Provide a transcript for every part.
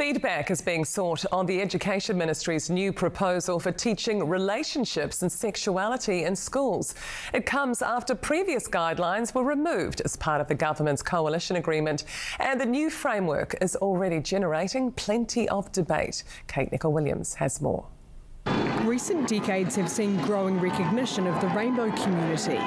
Feedback is being sought on the Education Ministry's new proposal for teaching relationships and sexuality in schools. It comes after previous guidelines were removed as part of the government's coalition agreement, and the new framework is already generating plenty of debate. Kate Nichol-Williams has more. Recent decades have seen growing recognition of the rainbow community.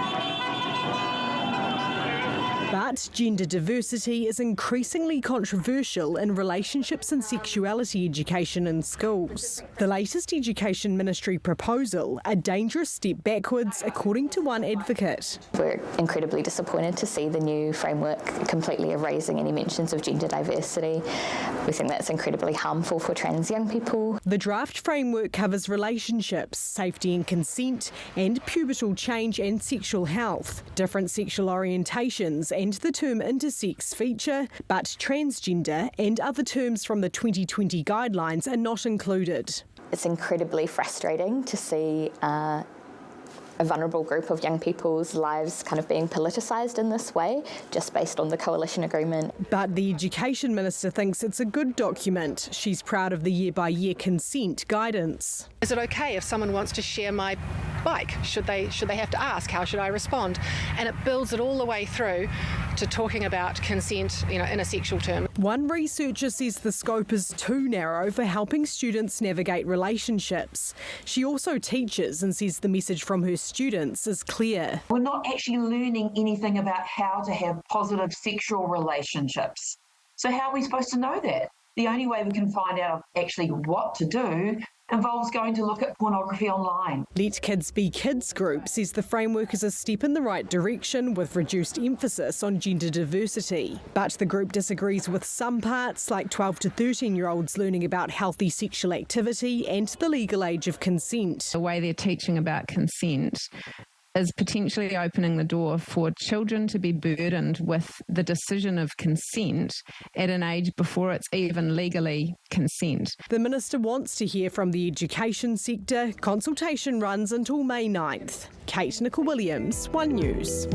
But gender diversity is increasingly controversial in relationships and sexuality education in schools. The latest Education Ministry proposal, a dangerous step backwards, according to one advocate. We're incredibly disappointed to see the new framework completely erasing any mentions of gender diversity. We think that's incredibly harmful for trans young people. The draft framework covers relationships, safety and consent, and pubertal change and sexual health, different sexual orientations and the term intersex feature, but transgender and other terms from the 2020 guidelines are not included. It's incredibly frustrating to see a vulnerable group of young people's lives kind of being politicised in this way, just based on the coalition agreement. But the Education Minister thinks it's a good document. She's proud of the year-by-year consent guidance. Is it okay if someone wants to share my bike? Should they have to ask? How should I respond? And it builds it all the way through to talking about consent, in a sexual term. One researcher says the scope is too narrow for helping students navigate relationships. She also teaches and says the message from her students is clear. We're not actually learning anything about how to have positive sexual relationships. So how are we supposed to know that? The only way we can find out actually what to do involves going to look at pornography online. Let Kids Be Kids group says the framework is a step in the right direction with reduced emphasis on gender diversity. But the group disagrees with some parts, like 12 to 13-year-olds learning about healthy sexual activity and the legal age of consent. The way they're teaching about consent is potentially opening the door for children to be burdened with the decision of consent at an age before it's even legally consent. The Minister wants to hear from the education sector. Consultation runs until May 9th. Kate Nichol-Williams, One News.